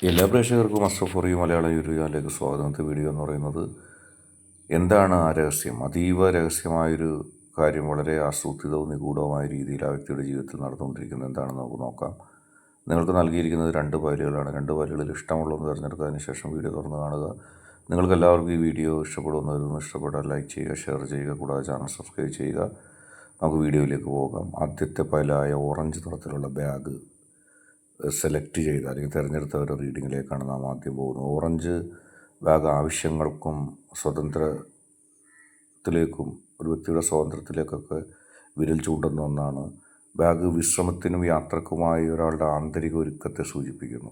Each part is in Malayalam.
എല്ലാ പ്രേക്ഷകർക്കും അസ്ട്രോ മലയാളം യൂട്യൂബ് ചാനലിലേക്ക് സ്വാഗതം. ഇന്നത്തെ വീഡിയോ എന്ന് പറയുന്നത് എന്താണ് ആ രഹസ്യം? അതീവ രഹസ്യമായൊരു കാര്യം വളരെ ആസൂത്രിതവും നിഗൂഢവുമായ രീതിയിൽ ആ വ്യക്തിയുടെ ജീവിതത്തിൽ നടന്നുകൊണ്ടിരിക്കുന്നത് എന്താണെന്ന് നമുക്ക് നോക്കാം. നിങ്ങൾക്ക് നൽകിയിരിക്കുന്നത് 2 ഫയലുകളാണ്. 2 ഫയലുകളിൽ ഇഷ്ടമുള്ളതെന്ന് തിരഞ്ഞെടുത്തതിന് ശേഷം വീഡിയോ തുറന്ന് കാണുക. നിങ്ങൾക്ക് എല്ലാവർക്കും ഈ വീഡിയോ ഇഷ്ടപ്പെടുന്നവരൊന്നും ഇഷ്ടപ്പെട്ടാൽ ലൈക്ക് ചെയ്യുക, ഷെയർ ചെയ്യുക, കൂടാതെ ചാനൽ സബ്സ്ക്രൈബ് ചെയ്യുക. നമുക്ക് വീഡിയോയിലേക്ക് പോകാം. ആദ്യത്തെ ഫയലായ ഓറഞ്ച് നിറത്തിലുള്ള ബാഗ് സെലക്ട് ചെയ്ത അല്ലെങ്കിൽ തിരഞ്ഞെടുത്തവരുടെ റീഡിങ്ങിലേക്കാണ് നാം ആദ്യം പോകുന്നത്. ഓറഞ്ച് ബാഗ് ആവശ്യങ്ങൾക്കും സ്വാതന്ത്ര്യത്തിലേക്കും ഒരു വ്യക്തിയുടെ സ്വാതന്ത്ര്യത്തിലേക്കൊക്കെ വിരൽ ചൂണ്ടുന്ന ഒന്നാണ്. ബാഗ് വിശ്രമത്തിനും യാത്രക്കുമായി ഒരാളുടെ ആന്തരിക ഒരുക്കത്തെ സൂചിപ്പിക്കുന്നു.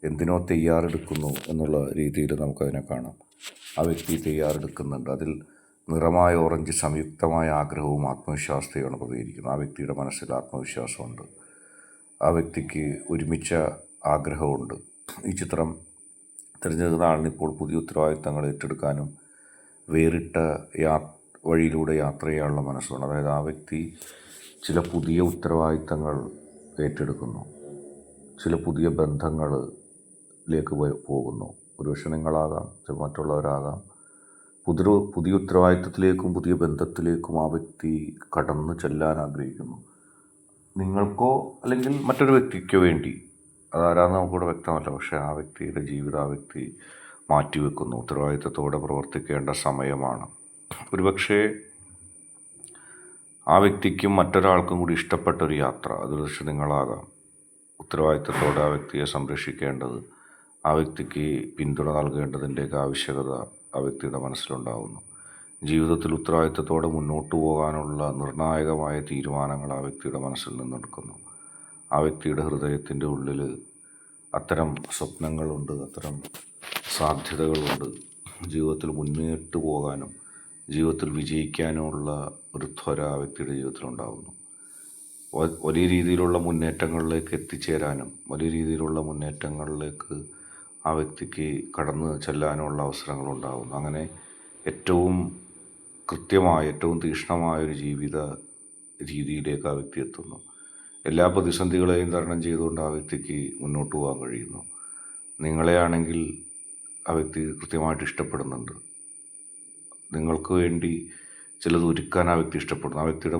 എന്തിനോ തയ്യാറെടുക്കുന്നു എന്നുള്ള രീതിയിൽ നമുക്കതിനെ കാണാം. ആ വ്യക്തി തയ്യാറെടുക്കുന്നുണ്ട്. അതിൽ നിറമായ ഓറഞ്ച് സംയുക്തമായ ആഗ്രഹവും ആത്മവിശ്വാസത്തെയാണ് പ്രതികരിക്കുന്നത്. ആ വ്യക്തിയുടെ മനസ്സിൽ ആത്മവിശ്വാസമുണ്ട്. ആ വ്യക്തിക്ക് ഒരുമിച്ച ആഗ്രഹമുണ്ട്. ഈ ചിത്രം തിരഞ്ഞെടുക്കുന്ന ആളിന് ഇപ്പോൾ പുതിയ ഉത്തരവാദിത്തങ്ങൾ ഏറ്റെടുക്കാനും വേറിട്ട വഴിയിലൂടെ യാത്ര ചെയ്യാനുള്ള മനസ്സുണ്ട്. അതായത് ആ വ്യക്തി ചില പുതിയ ഉത്തരവാദിത്തങ്ങൾ ഏറ്റെടുക്കുന്നു, ചില പുതിയ ബന്ധങ്ങളിലേക്ക് പോകുന്നു. ഒരുപക്ഷെ നിങ്ങളാകാം, മറ്റുള്ളവരാകാം. പുതിയ ഉത്തരവാദിത്തത്തിലേക്കും പുതിയ ബന്ധത്തിലേക്കും ആ വ്യക്തി കടന്നു ചെല്ലാൻ ആഗ്രഹിക്കുന്നു. നിങ്ങൾക്കോ അല്ലെങ്കിൽ മറ്റൊരു വ്യക്തിക്കോ വേണ്ടി, അതാരാന്ന് നമുക്കിവിടെ വ്യക്തമല്ല. പക്ഷേ ആ വ്യക്തിയുടെ ജീവിതം ആ വ്യക്തി മാറ്റിവെക്കുന്നു. ഉത്തരവാദിത്തത്തോടെ പ്രവർത്തിക്കേണ്ട സമയമാണ്. ഒരുപക്ഷെ ആ വ്യക്തിക്കും മറ്റൊരാൾക്കും കൂടി ഇഷ്ടപ്പെട്ടൊരു യാത്ര, അത് പക്ഷേ നിങ്ങളാകാം. ഉത്തരവാദിത്തത്തോടെ ആ വ്യക്തിയെ സംരക്ഷിക്കേണ്ടത്, ആ വ്യക്തിക്ക് പിന്തുണ നൽകേണ്ടതിൻ്റെയൊക്കെ ആവശ്യകത ആ വ്യക്തിയുടെ മനസ്സിലുണ്ടാകുന്നു. ജീവിതത്തിൽ ഉത്തരവാദിത്തത്തോടെ മുന്നോട്ട് പോകാനുള്ള നിർണായകമായ തീരുമാനങ്ങൾ ആ വ്യക്തിയുടെ മനസ്സിൽ നിന്നെടുക്കുന്നു. ആ വ്യക്തിയുടെ ഹൃദയത്തിൻ്റെ ഉള്ളിൽ അത്തരം സ്വപ്നങ്ങളുണ്ട്, അത്തരം സാധ്യതകളുണ്ട്. ജീവിതത്തിൽ മുന്നോട്ട് പോകാനും ജീവിതത്തിൽ വിജയിക്കാനുമുള്ള ഒരു ത്വര ആ വ്യക്തിയുടെ ജീവിതത്തിലുണ്ടാകുന്നു. വലിയ രീതിയിലുള്ള മുന്നേറ്റങ്ങളിലേക്ക് എത്തിച്ചേരാനും വലിയ രീതിയിലുള്ള മുന്നേറ്റങ്ങളിലേക്ക് ആ വ്യക്തിക്ക് കടന്നു ചെല്ലാനുമുള്ള അവസരങ്ങളുണ്ടാകുന്നു. അങ്ങനെ ഏറ്റവും കൃത്യമായ, ഏറ്റവും തീക്ഷ്ണമായൊരു ജീവിത രീതിയിലേക്ക് ആ വ്യക്തി എത്തുന്നു. എല്ലാ പ്രതിസന്ധികളെയും തരണം ചെയ്തുകൊണ്ട് ആ വ്യക്തിക്ക് മുന്നോട്ട് പോകാൻ കഴിയുന്നു. നിങ്ങളെയാണെങ്കിൽ ആ വ്യക്തി കൃത്യമായിട്ട് ഇഷ്ടപ്പെടുന്നുണ്ട്. നിങ്ങൾക്ക് വേണ്ടി ചിലത് ഒരുക്കാൻ ആ വ്യക്തി ഇഷ്ടപ്പെടുന്നു. ആ വ്യക്തിയുടെ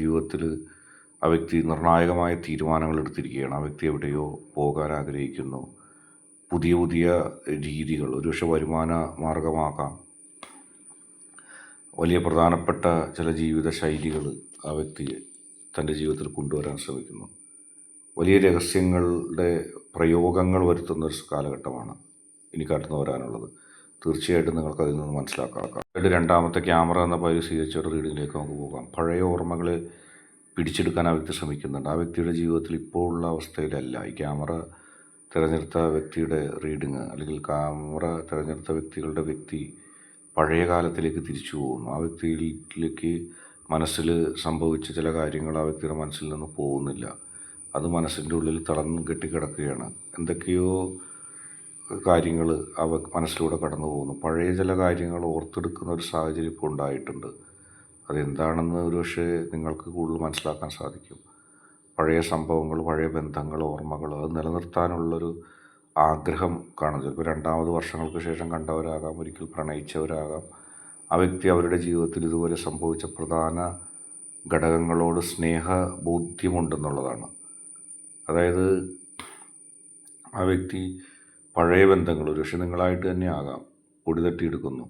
ജീവിതത്തിൽ ആ വ്യക്തി നിർണായകമായ തീരുമാനങ്ങൾ എടുത്തിരിക്കുകയാണ്. ആ വ്യക്തി എവിടെയോ പോകാൻ ആഗ്രഹിക്കുന്നു. പുതിയ പുതിയ രീതികൾ, ഒരുപക്ഷെ വരുമാന മാർഗമാകാം, വലിയ പ്രധാനപ്പെട്ട ചില ജീവിത ശൈലികൾ ആ വ്യക്തി തൻ്റെ ജീവിതത്തിൽ കൊണ്ടുവരാൻ ശ്രമിക്കുന്നു. വലിയ രഹസ്യങ്ങളുടെ പ്രയോഗങ്ങൾ വരുത്തുന്ന ഒരു കാലഘട്ടമാണ് ഇനി കടന്നു വരാനുള്ളത്. തീർച്ചയായിട്ടും നിങ്ങൾക്കതിൽ നിന്ന് മനസ്സിലാക്കാം. രണ്ടാമത്തെ ക്യാമറ എന്ന പേര് സ്വീകരിച്ച ഒരു റീഡിങ്ങിലേക്ക് നമുക്ക് പോകാം. പഴയ ഓർമ്മകളെ പിടിച്ചെടുക്കാൻ ആ വ്യക്തി ശ്രമിക്കുന്നുണ്ട്. ആ വ്യക്തിയുടെ ജീവിതത്തിൽ ഇപ്പോൾ ഉള്ള അവസ്ഥയിലല്ല. ഈ ക്യാമറ തിരഞ്ഞെടുത്ത വ്യക്തിയുടെ റീഡിങ് അല്ലെങ്കിൽ ക്യാമറ തിരഞ്ഞെടുത്ത വ്യക്തി പഴയ കാലത്തിലേക്ക് തിരിച്ചു പോകുന്നു. ആ വ്യക്തിയിലേക്ക് മനസ്സിൽ സംഭവിച്ച ചില കാര്യങ്ങൾ ആ വ്യക്തിയുടെ മനസ്സിൽ നിന്ന് പോകുന്നില്ല. അത് മനസ്സിൻ്റെ ഉള്ളിൽ തളർന്നു കെട്ടിക്കിടക്കുകയാണ്. എന്തൊക്കെയോ കാര്യങ്ങൾ മനസ്സിലൂടെ കടന്നു പോകുന്നു. പഴയ ചില കാര്യങ്ങൾ ഓർത്തെടുക്കുന്ന ഒരു സാഹചര്യം ഇപ്പോൾ ഉണ്ടായിട്ടുണ്ട്. അതെന്താണെന്ന് ഒരുപക്ഷെ നിങ്ങൾക്ക് കൂടുതൽ മനസ്സിലാക്കാൻ സാധിക്കും. പഴയ സംഭവങ്ങൾ, പഴയ ബന്ധങ്ങൾ, ഓർമ്മകൾ, അത് നിലനിർത്താനുള്ളൊരു ആഗ്രഹം കാണും. ചിലപ്പോൾ 2ാമത് വർഷങ്ങൾക്ക് ശേഷം കണ്ടവരാകാം, ഒരിക്കൽ പ്രണയിച്ചവരാകാം. ആ വ്യക്തി അവരുടെ ജീവിതത്തിൽ ഇതുപോലെ സംഭവിച്ച പ്രധാന ഘടകങ്ങളോട് സ്നേഹബോധ്യമുണ്ടെന്നുള്ളതാണ്. അതായത് ആ വ്യക്തി പഴയ ബന്ധങ്ങൾ, ഒരുപക്ഷെ നിങ്ങളായിട്ട് തന്നെ ആകാം, പൊടിതട്ടിയെടുക്കുന്നു.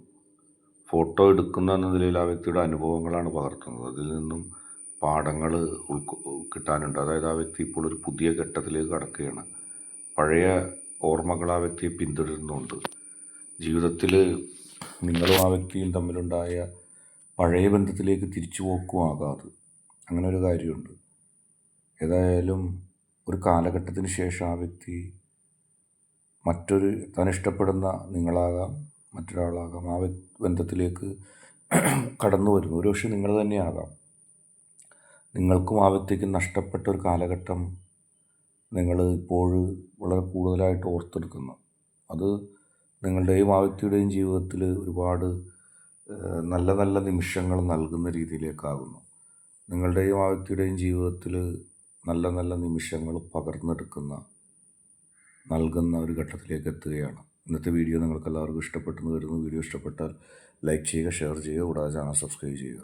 ഫോട്ടോ എടുക്കുന്ന എന്ന നിലയിൽ ആ വ്യക്തിയുടെ അനുഭവങ്ങളാണ് പകർത്തുന്നത്. അതിൽ നിന്നും പാഠങ്ങൾ കിട്ടാനുണ്ട്. അതായത് ആ വ്യക്തി ഇപ്പോൾ ഒരു പുതിയ ഘട്ടത്തിലേക്ക് കടക്കുകയാണ്. പഴയ ഓർമ്മകൾ ആ വ്യക്തിയെ പിന്തുടരുന്നുണ്ട്. ജീവിതത്തിൽ നിങ്ങളും ആ വ്യക്തിയും തമ്മിലുണ്ടായ പഴയ ബന്ധത്തിലേക്ക് തിരിച്ചു പോക്കുമാകാതെ അങ്ങനെ ഒരു കാര്യമുണ്ട്. ഏതായാലും ഒരു കാലഘട്ടത്തിന് ശേഷം ആ വ്യക്തി താൻ ഇഷ്ടപ്പെടുന്ന, നിങ്ങളാകാം മറ്റൊരാളാകാം, ആ ബന്ധത്തിലേക്ക് കടന്നു വരുന്നു. ഒരുപക്ഷെ നിങ്ങൾ തന്നെയാകാം. നിങ്ങൾക്കും ആ വ്യക്തിക്കും നഷ്ടപ്പെട്ട ഒരു കാലഘട്ടം നിങ്ങൾ ഇപ്പോൾ വളരെ കൂടുതലായിട്ട് ഓർത്തെടുക്കുന്നു. അത് നിങ്ങളുടെയും ആ വ്യക്തിയുടെയും ജീവിതത്തിൽ ഒരുപാട് നല്ല നല്ല നിമിഷങ്ങൾ നൽകുന്ന രീതിയിലേക്കാകുന്നു. നിങ്ങളുടെയും ആ വ്യക്തിയുടെയും ജീവിതത്തിൽ നല്ല നല്ല നിമിഷങ്ങൾ പകർന്നെടുക്കുന്ന നൽകുന്ന ഒരു ഘട്ടത്തിലേക്ക് എത്തുകയാണ്. ഇന്നത്തെ വീഡിയോ നിങ്ങൾക്ക് എല്ലാവർക്കും ഇഷ്ടപ്പെട്ടെന്ന് വരുന്നു. വീഡിയോ ഇഷ്ടപ്പെട്ടാൽ ലൈക്ക് ചെയ്യുക, ഷെയർ ചെയ്യുക, കൂടാതെ ചാനൽ സബ്സ്ക്രൈബ് ചെയ്യുക.